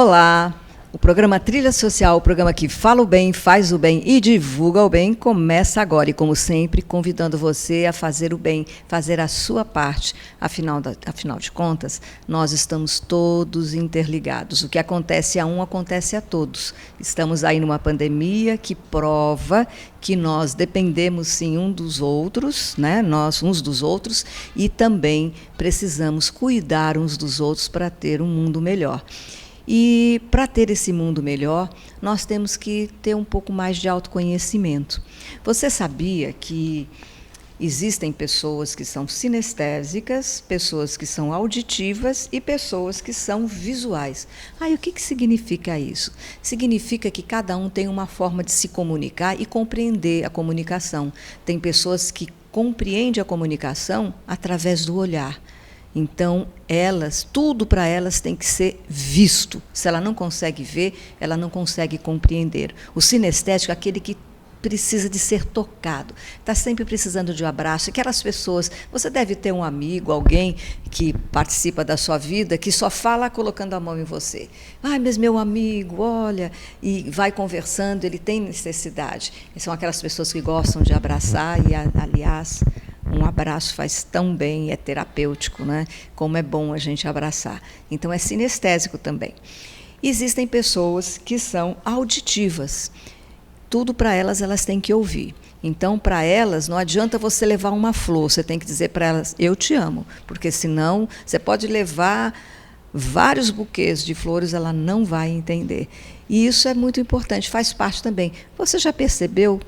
Olá! O programa Trilha Social, o programa que fala o bem, faz o bem e divulga o bem, começa agora. E, como sempre, convidando você a fazer o bem, fazer a sua parte. Afinal de contas, nós estamos todos interligados. O que acontece a um, acontece a todos. Estamos aí numa pandemia que prova que nós dependemos, sim, uns dos outros, né? Nós uns dos outros, e também precisamos cuidar uns dos outros para ter um mundo melhor. E para ter esse mundo melhor, nós temos que ter um pouco mais de autoconhecimento. Você sabia que existem pessoas que são sinestésicas, pessoas que são auditivas e pessoas que são visuais? E o que significa isso? Significa que cada um tem uma forma de se comunicar e compreender a comunicação. Tem pessoas que compreendem a comunicação através do olhar. Então, tudo para elas tem que ser visto. Se ela não consegue ver, ela não consegue compreender. O sinestésico é aquele que precisa de ser tocado, está sempre precisando de um abraço. Aquelas pessoas, você deve ter um amigo, alguém que participa da sua vida, que só fala colocando a mão em você. Mas meu amigo, olha, e vai conversando, ele tem necessidade. São aquelas pessoas que gostam de abraçar e, aliás, um abraço faz tão bem, é terapêutico, né? Como é bom a gente abraçar. Então, é sinestésico também. Existem pessoas que são auditivas. Tudo para elas têm que ouvir. Então, para elas, não adianta você levar uma flor, você tem que dizer para elas, eu te amo. Porque, senão, você pode levar vários buquês de flores, ela não vai entender. E isso é muito importante, faz parte também. Você já percebeu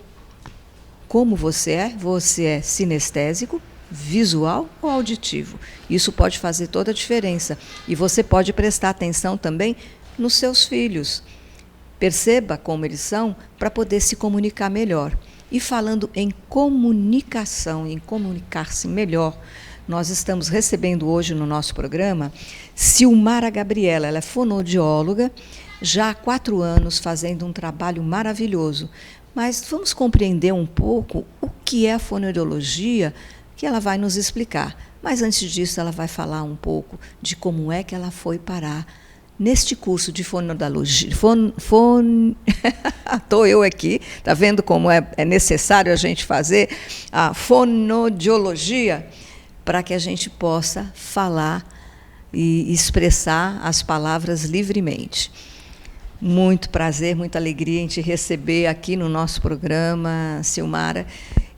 como você é? Você é sinestésico, visual ou auditivo? Isso pode fazer toda a diferença. E você pode prestar atenção também nos seus filhos. Perceba como eles são para poder se comunicar melhor. E falando em comunicação, em comunicar-se melhor, nós estamos recebendo hoje no nosso programa Silmara Gabriela. Ela é fonoaudióloga, já há 4 anos fazendo um trabalho maravilhoso. Mas vamos compreender um pouco o que é a fonoaudiologia, que ela vai nos explicar. Mas antes disso, ela vai falar um pouco de como é que ela foi parar neste curso de fonoaudiologia. Estou eu aqui, está vendo como é necessário a gente fazer a fonoaudiologia para que a gente possa falar e expressar as palavras livremente. Muito prazer, muita alegria em te receber aqui no nosso programa, Silmara.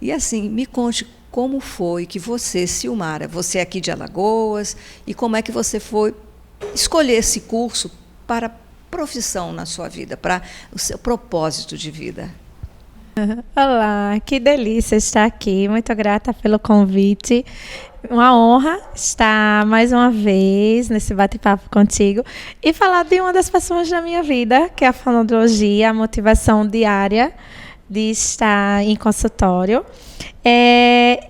E assim, me conte como foi que você, Silmara, você é aqui de Alagoas, e como é que você foi escolher esse curso para profissão na sua vida, para o seu propósito de vida? Olá, que delícia estar aqui, muito grata pelo convite. Uma honra estar mais uma vez nesse bate-papo contigo e falar de uma das paixões da minha vida, que é a fonoaudiologia, a motivação diária de estar em consultório.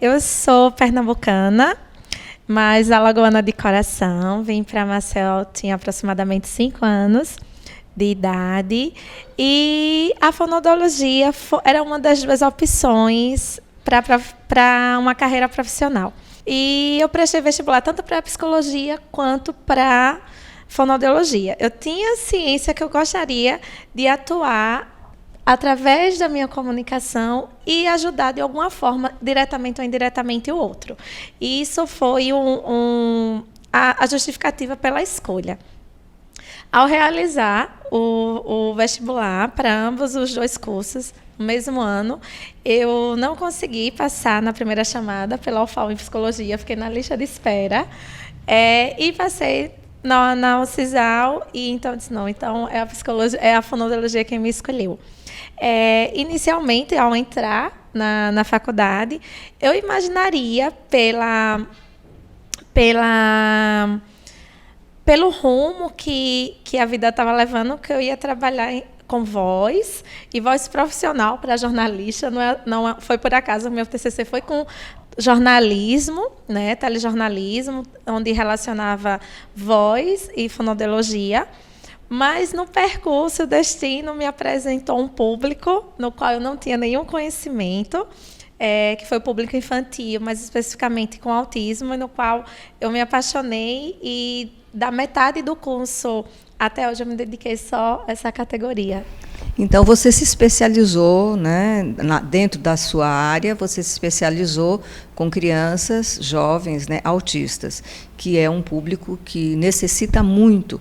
Eu sou pernambucana, mas alagoana de coração. Vim para Maceió, tinha aproximadamente 5 anos de idade, e a fonoaudiologia era uma das 2 opções para uma carreira profissional. E eu prestei vestibular tanto para psicologia quanto para fonoaudiologia. Eu tinha ciência que eu gostaria de atuar através da minha comunicação e ajudar de alguma forma, diretamente ou indiretamente, o outro. E isso foi a justificativa pela escolha. Ao realizar o vestibular para ambos os 2 cursos, no mesmo ano, eu não consegui passar na primeira chamada pela UFAL em psicologia, fiquei na lista de espera, e passei na UCISAL, e então disse, não, então é a fonoaudiologia quem me escolheu. Inicialmente, ao entrar na faculdade, eu imaginaria pelo rumo que a vida estava levando, que eu ia trabalhar com voz e voz profissional para jornalista. Não foi por acaso, o meu TCC foi com jornalismo, né, telejornalismo, onde relacionava voz e fonoaudiologia. Mas no percurso, o destino me apresentou um público no qual eu não tinha nenhum conhecimento, que foi o público infantil, mais especificamente com autismo, no qual eu me apaixonei, e da metade do curso até hoje eu me dediquei só a essa categoria. Então, você se especializou, né, dentro da sua área, você se especializou com crianças, jovens, né, autistas, que é um público que necessita muito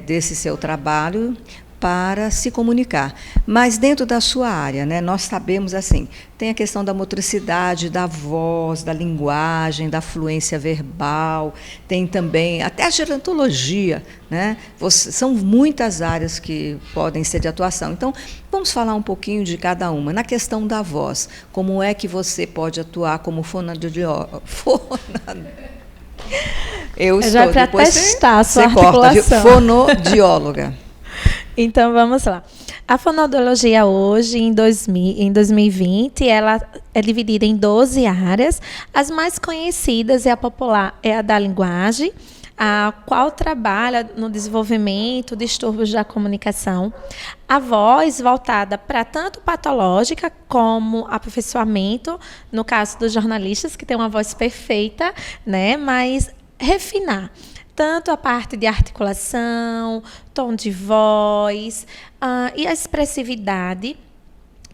desse seu trabalho para se comunicar. Mas dentro da sua área, né, nós sabemos assim, tem a questão da motricidade, da voz, da linguagem, da fluência verbal, tem também até a gerontologia, né? São muitas áreas que podem ser de atuação. Então, vamos falar um pouquinho de cada uma. Na questão da voz, como é que você pode atuar como fonoaudióloga? Eu estou já para testar a sua articulação. Fonoaudióloga. Então, vamos lá. A fonoaudiologia hoje, em 2020, ela é dividida em 12 áreas. As mais conhecidas e a popular é a da linguagem, a qual trabalha no desenvolvimento de distúrbios da comunicação. A voz, voltada para tanto patológica como aperfeiçoamento, no caso dos jornalistas, que tem uma voz perfeita, né? Mas refinar tanto a parte de articulação, tom de voz e a expressividade,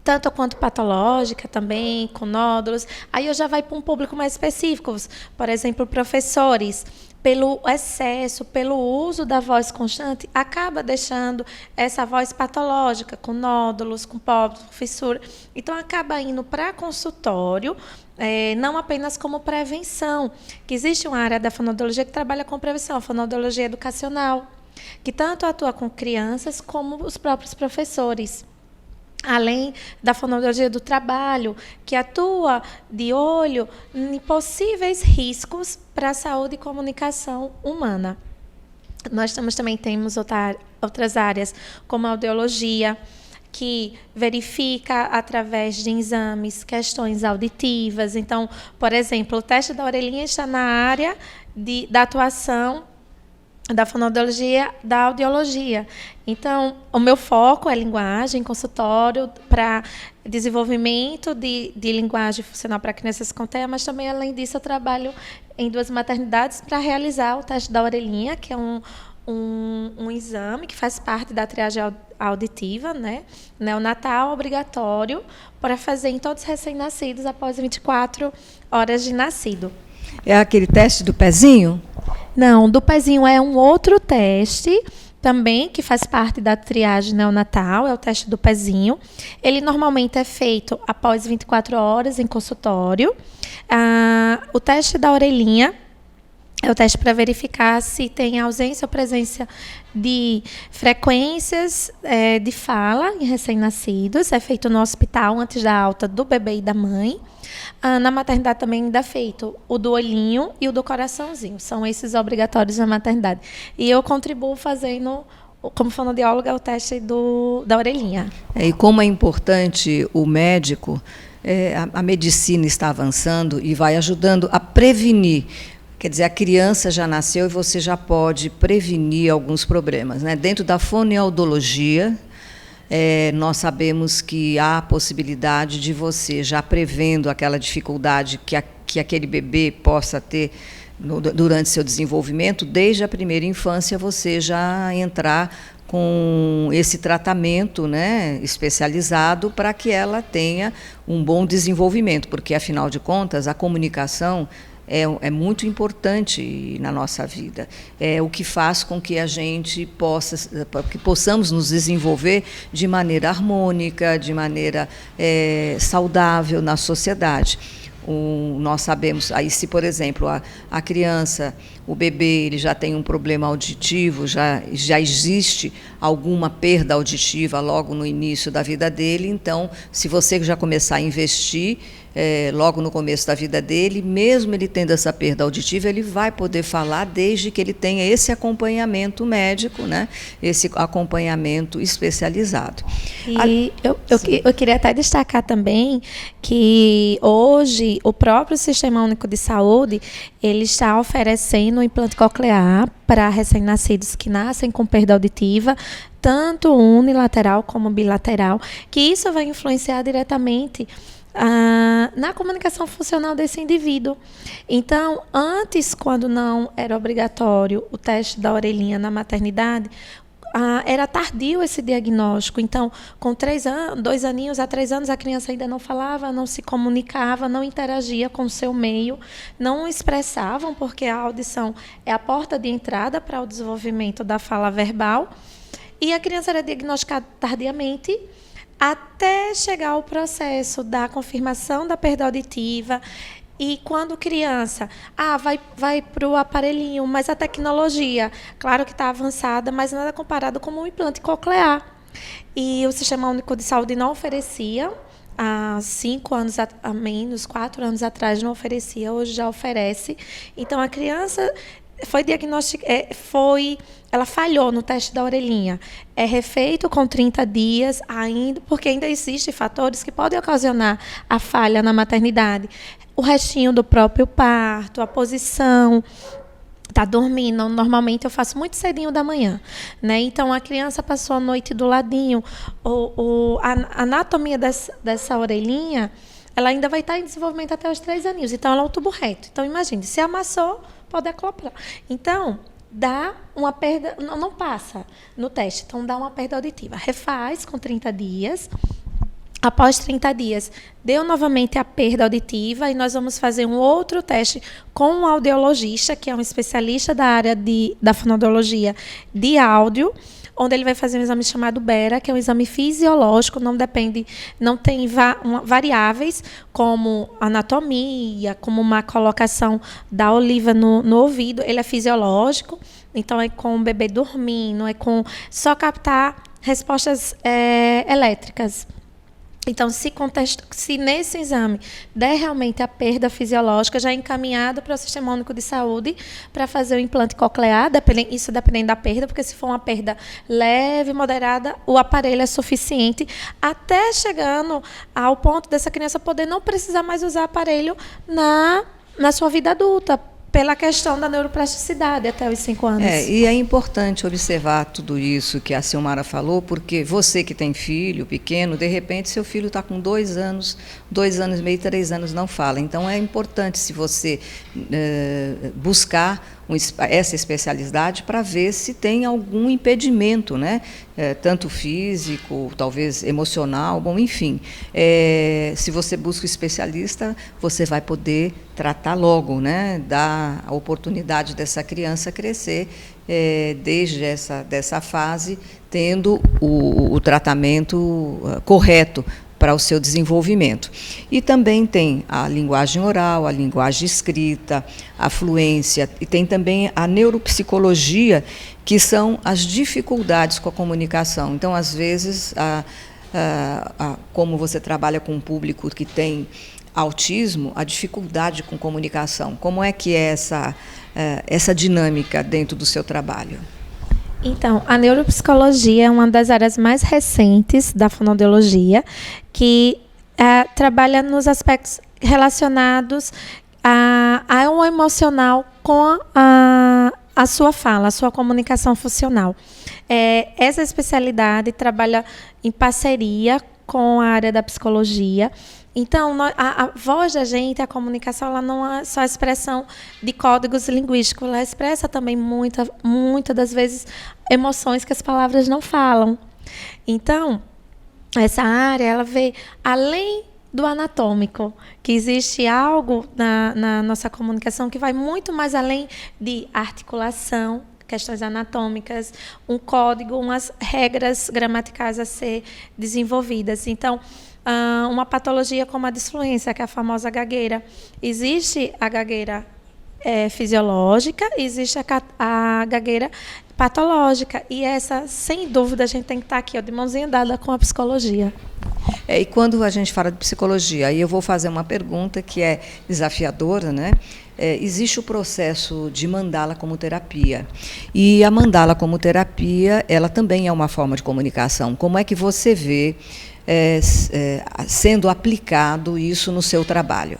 tanto quanto patológica também, com nódulos. Aí eu já vai para um público mais específico, por exemplo, professores, pelo excesso, pelo uso da voz constante, acaba deixando essa voz patológica, com nódulos, com pólipo, com fissura. Então, acaba indo para consultório, não apenas como prevenção, que existe uma área da fonoaudiologia que trabalha com prevenção, a fonoaudiologia educacional, que tanto atua com crianças como os próprios professores. Além da fonoaudiologia do trabalho, que atua de olho em possíveis riscos para a saúde e comunicação humana. Nós também temos outras áreas, como a audiologia, que verifica através de exames questões auditivas. Então, por exemplo, o teste da orelhinha está na área da atuação da fonoaudiologia, da audiologia. Então, o meu foco é linguagem, consultório para desenvolvimento de linguagem funcional para crianças com TEA, mas também, além disso, eu trabalho em 2 maternidades para realizar o teste da orelhinha, que é um exame que faz parte da triagem auditiva, né? Neonatal, obrigatório, para fazer em todos os recém-nascidos após 24 horas de nascido. É aquele teste do pezinho? Não, do pezinho é um outro teste, também, que faz parte da triagem neonatal, é o teste do pezinho. Ele normalmente é feito após 24 horas em consultório. O teste da orelhinha é o teste para verificar se tem ausência ou presença de frequências de fala em recém-nascidos. É feito no hospital antes da alta do bebê e da mãe. Na maternidade também ainda é feito o do olhinho e o do coraçãozinho. São esses obrigatórios na maternidade. E eu contribuo fazendo, como fonoaudióloga, o teste da orelhinha. E como é importante o médico, a medicina está avançando e vai ajudando a prevenir. Quer dizer, a criança já nasceu e você já pode prevenir alguns problemas, né? Dentro da fonoaudiologia, nós sabemos que há a possibilidade de você, já prevendo aquela dificuldade que aquele bebê possa ter durante seu desenvolvimento, desde a primeira infância, você já entrar com esse tratamento, né, especializado para que ela tenha um bom desenvolvimento, porque, afinal de contas, a comunicação é muito importante na nossa vida. É o que faz com que a gente possamos nos desenvolver de maneira harmônica, de maneira saudável na sociedade. Nós sabemos, aí se, por exemplo, a criança, o bebê, ele já tem um problema auditivo, já existe alguma perda auditiva logo no início da vida dele, então, se você já começar a investir logo no começo da vida dele, mesmo ele tendo essa perda auditiva, ele vai poder falar desde que ele tenha esse acompanhamento médico, né? Esse acompanhamento especializado. E eu queria até destacar também que hoje o próprio Sistema Único de Saúde ele está oferecendo um implante coclear para recém-nascidos que nascem com perda auditiva, tanto unilateral como bilateral, que isso vai influenciar diretamente na comunicação funcional desse indivíduo. Então, antes, quando não era obrigatório o teste da orelhinha na maternidade, era tardio esse diagnóstico. Então, com 2 aninhos a 3 anos, a criança ainda não falava, não se comunicava, não interagia com o seu meio, não expressavam, porque a audição é a porta de entrada para o desenvolvimento da fala verbal. E a criança era diagnosticada tardiamente, até chegar ao processo da confirmação da perda auditiva. E quando criança, vai para o aparelhinho, mas a tecnologia, claro que está avançada, mas nada comparado com um implante coclear. E o Sistema Único de Saúde não oferecia, há 5 anos a menos, 4 anos atrás não oferecia, hoje já oferece. Então, a criança foi diagnosticada, ela falhou no teste da orelhinha. É refeito com 30 dias, porque ainda existem fatores que podem ocasionar a falha na maternidade. O restinho do próprio parto, a posição, está dormindo. Normalmente eu faço muito cedinho da manhã, né? Então a criança passou a noite do ladinho. A anatomia dessa orelhinha, ela ainda vai estar em desenvolvimento até os 3 aninhos. Então ela é um tubo reto. Então imagine, se amassou, pode acoplar. Então dá uma perda, não passa no teste. Então dá uma perda auditiva. Refaz com 30 dias. Após 30 dias, deu novamente a perda auditiva e nós vamos fazer um outro teste com um audiologista, que é um especialista da área da fonoaudiologia de áudio, onde ele vai fazer um exame chamado BERA, que é um exame fisiológico, não tem variáveis como anatomia, como uma colocação da oliva no ouvido. Ele é fisiológico, então é com o bebê dormindo, só captar respostas elétricas. Então, se nesse exame der realmente a perda fisiológica, já é encaminhado para o Sistema Único de Saúde para fazer o implante coclear, isso dependendo da perda, porque se for uma perda leve, moderada, o aparelho é suficiente, até chegando ao ponto dessa criança poder não precisar mais usar aparelho na sua vida adulta, pela questão da neuroplasticidade até os 5 anos. E é importante observar tudo isso que a Silmara falou, porque você que tem filho pequeno, de repente seu filho está com 2 anos, 2 anos e meio, 3 anos, não fala. Então é importante se você buscar essa especialidade para ver se tem algum impedimento, né? Tanto físico, talvez emocional, enfim. Se você busca um especialista, você vai poder tratar logo, né? Dar a oportunidade dessa criança crescer desde dessa fase, tendo o tratamento correto para o seu desenvolvimento. E também tem a linguagem oral, a linguagem escrita, a fluência, e tem também a neuropsicologia, que são as dificuldades com a comunicação. Então, às vezes, como você trabalha com um público que tem autismo, a dificuldade com comunicação. Como é que é essa dinâmica dentro do seu trabalho? Então, a neuropsicologia é uma das áreas mais recentes da fonoaudiologia, que trabalha nos aspectos relacionados ao emocional com a sua fala, a sua comunicação funcional. Essa especialidade trabalha em parceria com a área da psicologia. Então, a voz da gente, a comunicação, ela não é só a expressão de códigos linguísticos, ela expressa também muitas das vezes emoções que as palavras não falam. Então, essa área, ela vê além do anatômico, que existe algo na nossa comunicação que vai muito mais além de articulação, questões anatômicas, um código, umas regras gramaticais a ser desenvolvidas. Então, uma patologia como a disfluência, que é a famosa gagueira. Existe a gagueira fisiológica, existe a gagueira patológica. E essa, sem dúvida, a gente tem que estar aqui, de mãozinha dada com a psicologia. E quando a gente fala de psicologia, aí eu vou fazer uma pergunta que é desafiadora, né? Existe o processo de mandala como terapia. E a mandala como terapia, ela também é uma forma de comunicação. Como é que você vê sendo aplicado isso no seu trabalho?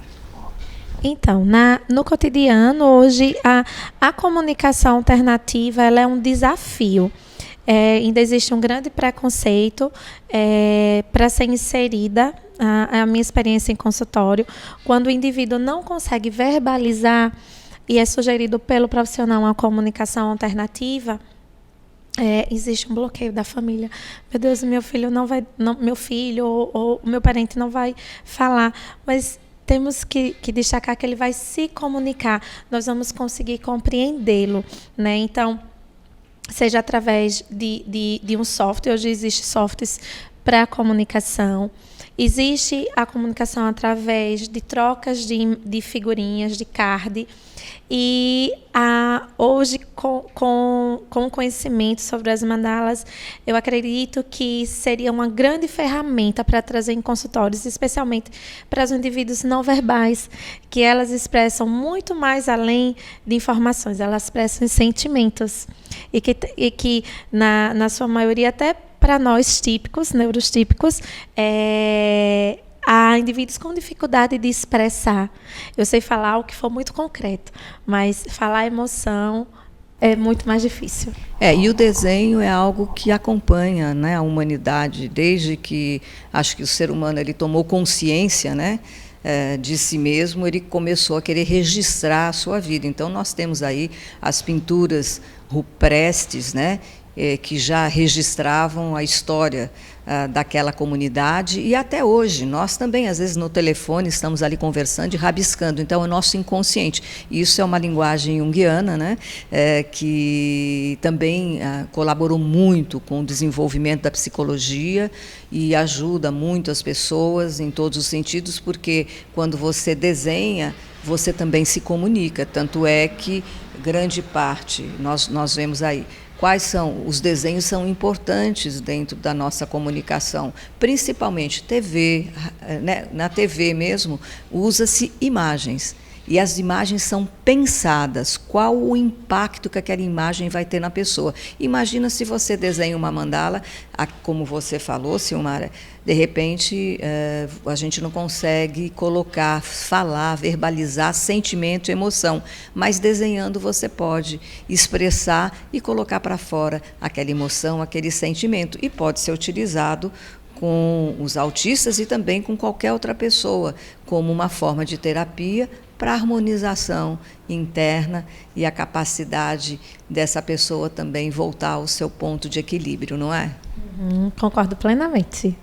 Então, no cotidiano, hoje, a comunicação alternativa ela é um desafio. Ainda existe um grande preconceito para ser inserida a minha experiência em consultório, quando o indivíduo não consegue verbalizar e é sugerido pelo profissional uma comunicação alternativa, existe um bloqueio da família. Meu Deus, meu filho meu filho ou meu parente não vai falar, mas temos que destacar que ele vai se comunicar, nós vamos conseguir compreendê-lo, né? Então, seja através de um software, hoje existem softwares para comunicação, existe a comunicação através de trocas de figurinhas, de card, e hoje, com o conhecimento sobre as mandalas, eu acredito que seria uma grande ferramenta para trazer em consultórios, especialmente para os indivíduos não verbais, que elas expressam muito mais além de informações, elas expressam sentimentos, e que na sua maioria, até para nós típicos, neurotípicos, há indivíduos com dificuldade de expressar. Eu sei falar o que for muito concreto, mas falar emoção é muito mais difícil. E o desenho é algo que acompanha, né, a humanidade, desde que acho que o ser humano ele tomou consciência, né, de si mesmo, ele começou a querer registrar a sua vida. Então, nós temos aí as pinturas rupestres, né, que já registravam a história daquela comunidade, e até hoje, nós também, às vezes, no telefone, estamos ali conversando e rabiscando, então é o nosso inconsciente. Isso é uma linguagem junguiana, né, que também colaborou muito com o desenvolvimento da psicologia e ajuda muito as pessoas em todos os sentidos, porque quando você desenha, você também se comunica, tanto é que grande parte, nós vemos aí, quais são os desenhos são importantes dentro da nossa comunicação, principalmente TV, né? Na TV mesmo, usa-se imagens. E as imagens são pensadas, qual o impacto que aquela imagem vai ter na pessoa. Imagina se você desenha uma mandala, como você falou, Silmara, de repente a gente não consegue colocar, falar, verbalizar sentimento e emoção, mas desenhando você pode expressar e colocar para fora aquela emoção, aquele sentimento, e pode ser utilizado com os autistas e também com qualquer outra pessoa, como uma forma de terapia para a harmonização interna e a capacidade dessa pessoa também voltar ao seu ponto de equilíbrio, não é? Concordo plenamente.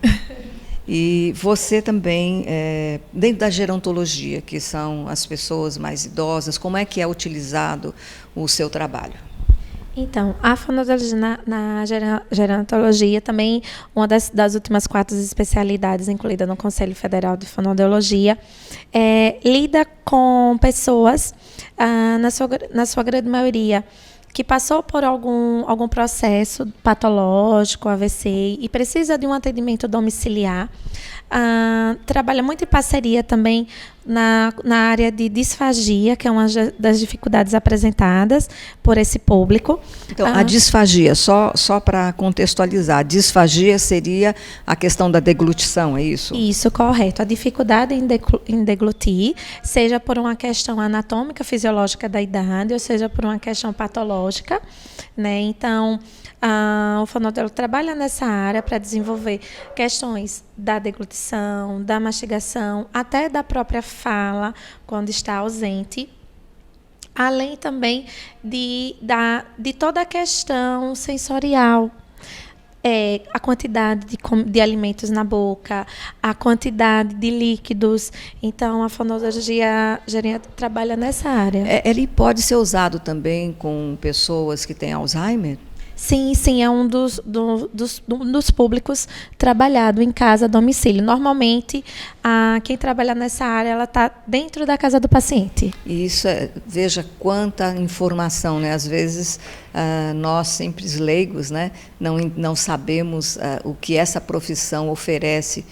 E você também, dentro da gerontologia, que são as pessoas mais idosas, como é que é utilizado o seu trabalho? Então, a fonoaudiologia na gerontologia, também uma das últimas 4 especialidades incluída no Conselho Federal de Fonoaudiologia, lida com pessoas, na sua grande maioria, que passou por algum processo patológico, AVC, e precisa de um atendimento domiciliar. Trabalha muito em parceria também na área de disfagia, que é uma das dificuldades apresentadas por esse público. Então, a disfagia, só para contextualizar, a disfagia seria a questão da deglutição, é isso? Isso, correto. A dificuldade em deglutir, seja por uma questão anatômica, fisiológica da idade, ou seja por uma questão patológica, né? Então, o fonoaudiólogo trabalha nessa área para desenvolver questões da deglutição, da mastigação, até da própria fala, quando está ausente, além também de toda a questão sensorial. A quantidade de alimentos na boca, a quantidade de líquidos. Então, a fonoaudiologia geriátrica trabalha nessa área. Ele pode ser usado também com pessoas que têm Alzheimer? Sim, é um dos públicos trabalhado em casa, a domicílio. Normalmente, quem trabalha nessa área, ela está dentro da casa do paciente. Isso, veja quanta informação, né? Às vezes, nós, simples leigos, né, não sabemos o que essa profissão oferece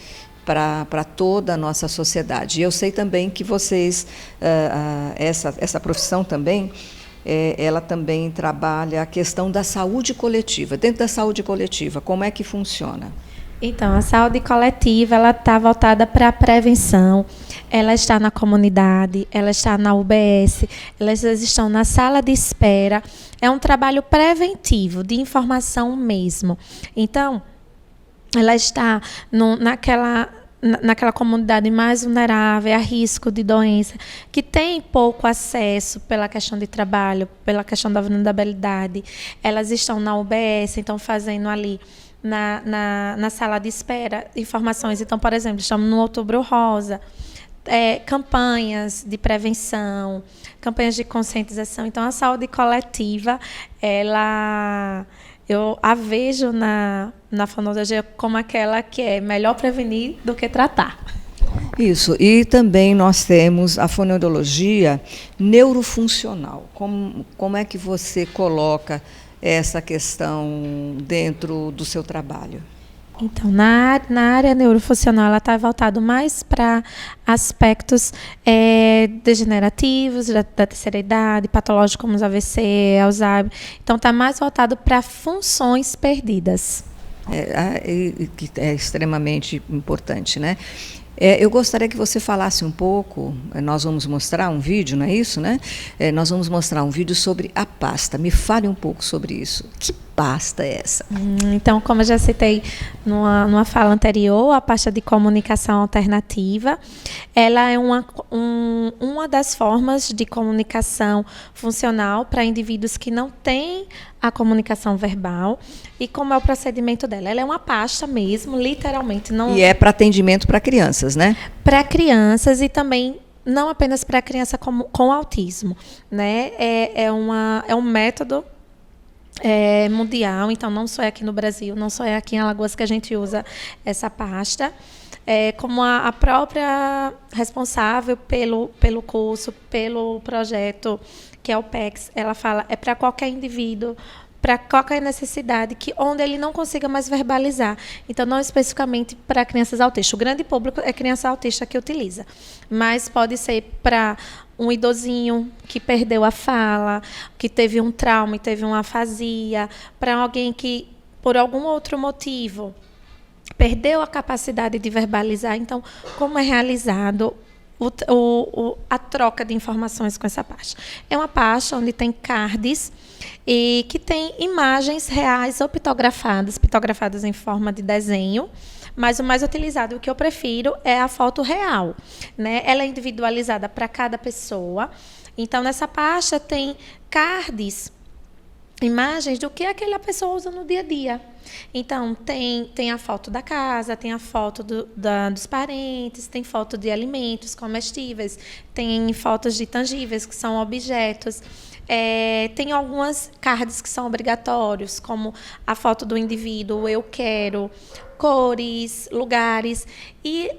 para toda a nossa sociedade. E eu sei também que vocês, essa profissão também, ela também trabalha a questão da saúde coletiva. Dentro da saúde coletiva, como é que funciona? Então, a saúde coletiva ela está voltada para a prevenção. Ela está na comunidade, ela está na UBS, elas estão na sala de espera. É um trabalho preventivo, de informação mesmo. Então, ela está naquela comunidade mais vulnerável, a risco de doença, que tem pouco acesso pela questão de trabalho, pela questão da vulnerabilidade. Elas estão na UBS, então fazendo ali na sala de espera informações. Então, por exemplo, estamos no Outubro Rosa, campanhas de prevenção, campanhas de conscientização. Então, a saúde coletiva, eu a vejo na fonoaudiologia como aquela que é melhor prevenir do que tratar. Isso, e também nós temos a fonoaudiologia neurofuncional. Como é que você coloca essa questão dentro do seu trabalho? Então, na área neurofuncional, ela está voltada mais para aspectos degenerativos, da terceira idade, patológicos como os AVC, Alzheimer. Então, está mais voltado para funções perdidas. Que é extremamente importante, né? Eu gostaria que você falasse um pouco, nós vamos mostrar um vídeo, não é isso, né? Nós vamos mostrar um vídeo sobre a pasta. Me fale um pouco sobre isso. Que pasta é essa? Então, como eu já citei numa fala anterior, a pasta de comunicação alternativa, ela é uma das formas de comunicação funcional para indivíduos que não têm a comunicação verbal. E como é o procedimento dela? Ela é uma pasta mesmo, literalmente. Não... E é para atendimento para crianças, né? Para crianças e também não apenas para criança com autismo, né? É um método mundial, então não só é aqui no Brasil, não só é aqui em Alagoas que a gente usa essa pasta. Como a própria responsável pelo curso, pelo projeto, que é o PECS, ela fala, é para qualquer indivíduo, para qualquer necessidade, onde ele não consiga mais verbalizar. Então, não especificamente para crianças autistas. O grande público é criança autista que utiliza. Mas pode ser para um idosinho que perdeu a fala, que teve um trauma e teve uma afasia, para alguém que, por algum outro motivo, perdeu a capacidade de verbalizar. Então, como é realizado a troca de informações com essa pasta? É uma pasta onde tem cards e que tem imagens reais ou pitografadas em forma de desenho, mas o mais utilizado, o que eu prefiro, é a foto real, né? Ela é individualizada para cada pessoa. Então, nessa pasta tem cards, imagens do que aquela pessoa usa no dia a dia. Então, tem a foto da casa, tem a foto dos parentes, tem foto de alimentos comestíveis, tem fotos de tangíveis, que são objetos. Tem algumas cards que são obrigatórios, como a foto do indivíduo, eu quero, cores, lugares, e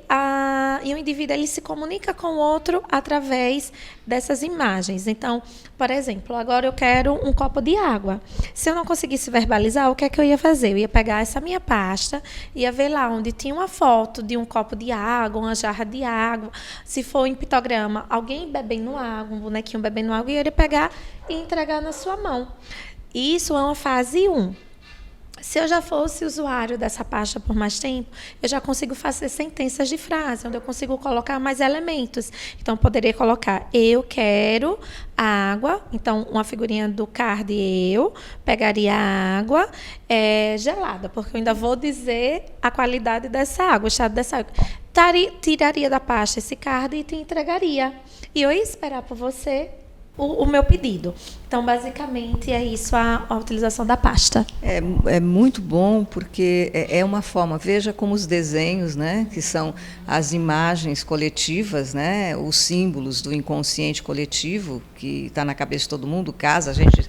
o indivíduo ele se comunica com o outro através dessas imagens. Então, por exemplo, agora eu quero um copo de água. Se eu não conseguisse verbalizar, o que é que eu ia fazer? Eu ia pegar essa minha pasta, ia ver lá onde tinha uma foto de um copo de água, uma jarra de água. Se for em pictograma, alguém bebendo água, um bonequinho bebendo água, e eu ia pegar e entregar na sua mão. Isso é uma fase 1. Se eu já fosse usuário dessa pasta por mais tempo, eu já consigo fazer sentenças de frase, onde eu consigo colocar mais elementos. Então, eu poderia colocar, eu quero água. Então, uma figurinha do card, eu pegaria a água gelada, porque eu ainda vou dizer a qualidade dessa água, o estado dessa água. Tiraria da pasta esse card e te entregaria. E eu ia esperar por você o meu pedido. Então, basicamente, é isso a utilização da pasta. É muito bom, porque é uma forma, veja como os desenhos, né, que são as imagens coletivas, né, os símbolos do inconsciente coletivo, que está na cabeça de todo mundo, casa, a gente,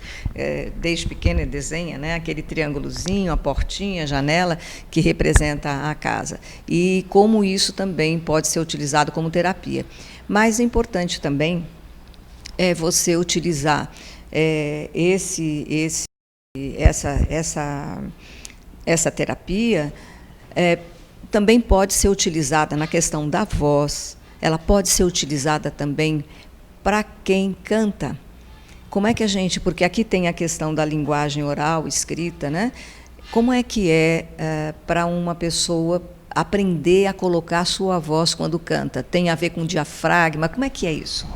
desde pequena, desenha, né, aquele triângulozinho, a portinha, a janela, que representa a casa. E como isso também pode ser utilizado como terapia. Mas é importante também você utilizar essa terapia, também pode ser utilizada na questão da voz, ela pode ser utilizada também para quem canta. Como é que a gente, porque aqui tem a questão da linguagem oral, escrita, né? Como é que para uma pessoa aprender a colocar a sua voz quando canta? Tem a ver com diafragma? Como é que é isso?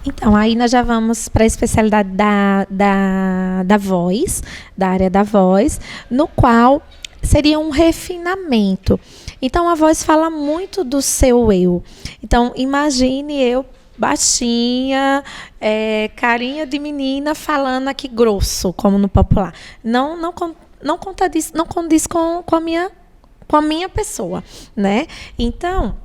Então, aí nós já vamos para a especialidade da voz, da área da voz, no qual seria um refinamento. Então, a voz fala muito do seu eu. Então, imagine eu baixinha, carinha de menina, falando aqui grosso, como no popular. Não condiz com a minha pessoa, né? Então,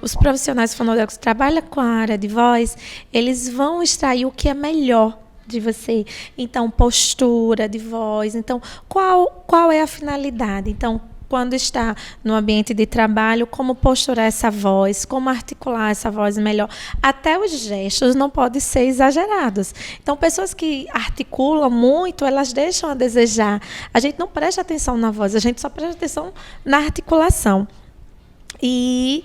os profissionais fonoaudiólogos que trabalham com a área de voz, eles vão extrair o que é melhor de você. Então, postura de voz. Então, qual é a finalidade? Então, quando está no ambiente de trabalho, como posturar essa voz, como articular essa voz melhor. Até os gestos não podem ser exagerados. Então, pessoas que articulam muito, elas deixam a desejar. A gente não presta atenção na voz, a gente só presta atenção na articulação. E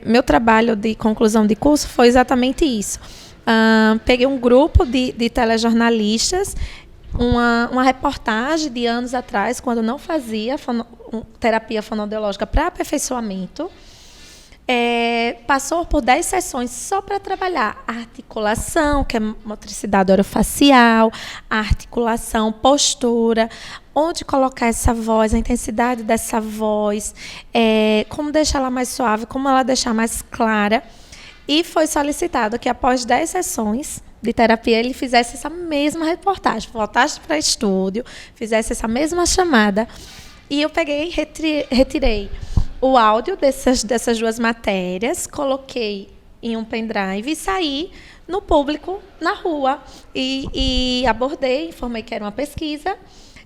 meu trabalho de conclusão de curso foi exatamente isso. Peguei um grupo de telejornalistas, uma reportagem de anos atrás, quando não fazia terapia fonoaudiológica para aperfeiçoamento, passou por 10 sessões só para trabalhar a articulação, que é motricidade orofacial, a articulação, postura, onde colocar essa voz, a intensidade dessa voz, como deixar ela mais suave, como ela deixar mais clara. E foi solicitado que, após 10 sessões de terapia, ele fizesse essa mesma reportagem, voltasse para estúdio, fizesse essa mesma chamada. E eu peguei e retirei o áudio dessas duas matérias, coloquei em um pendrive e saí no público, na rua. E abordei, informei que era uma pesquisa,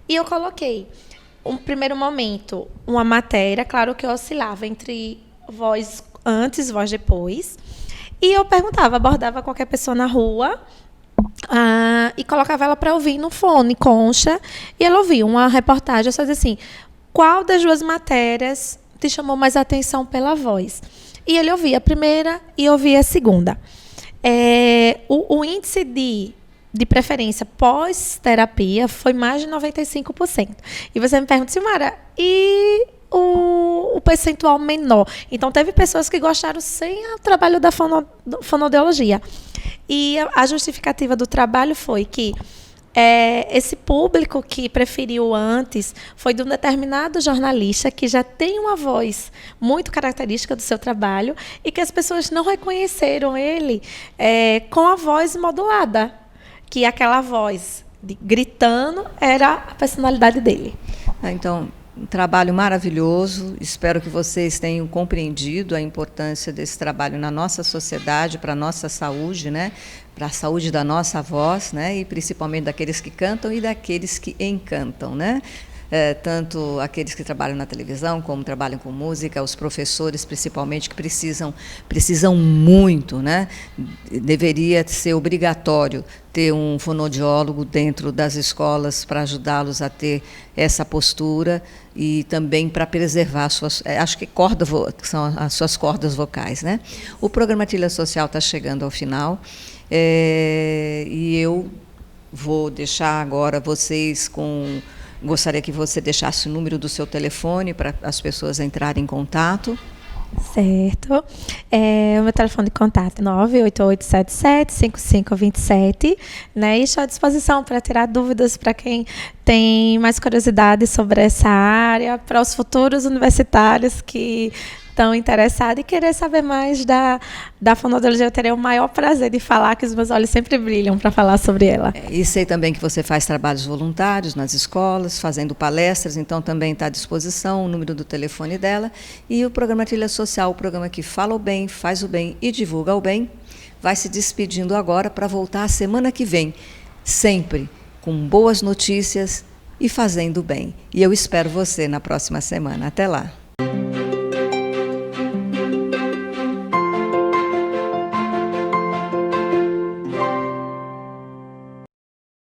e eu coloquei, um primeiro momento, uma matéria, claro que eu oscilava entre voz antes, voz depois. E eu abordava qualquer pessoa na rua e colocava ela para ouvir no fone, concha, e ela ouvia uma reportagem, eu só dizia assim, qual das duas matérias te chamou mais atenção pela voz? E ele ouvia a primeira e ouvia a segunda. O índice de preferência pós-terapia foi mais de 95%. E você me pergunta, Silmara, e o percentual menor? Então, teve pessoas que gostaram sem o trabalho da fonoaudiologia. E a justificativa do trabalho foi que esse público que preferiu antes foi de um determinado jornalista que já tem uma voz muito característica do seu trabalho e que as pessoas não reconheceram ele com a voz modulada, que aquela voz gritando era a personalidade dele. Então, um trabalho maravilhoso. Espero que vocês tenham compreendido a importância desse trabalho na nossa sociedade, para a nossa saúde, né? Para a saúde da nossa voz, né? E principalmente daqueles que cantam e daqueles que encantam, né? Tanto aqueles que trabalham na televisão, como trabalham com música, os professores, principalmente, que precisam muito, né? Deveria ser obrigatório ter um fonoaudiólogo dentro das escolas para ajudá-los a ter essa postura e também para preservar acho que são as suas cordas vocais, né? O programa Trilha Social está chegando ao final, e eu vou deixar agora vocês com... Gostaria que você deixasse o número do seu telefone para as pessoas entrarem em contato. Certo. O meu telefone de contato é 98877-5527, né? E estou à disposição para tirar dúvidas para quem tem mais curiosidade sobre essa área, para os futuros universitários que estão interessados e querer saber mais da fonoaudiologia. Eu terei o maior prazer de falar, que os meus olhos sempre brilham para falar sobre ela. E sei também que você faz trabalhos voluntários nas escolas, fazendo palestras, então também está à disposição o número do telefone dela. E o programa Trilha Social, o programa que fala o bem, faz o bem e divulga o bem, vai se despedindo agora para voltar a semana que vem, sempre com boas notícias e fazendo bem. E eu espero você na próxima semana. Até lá.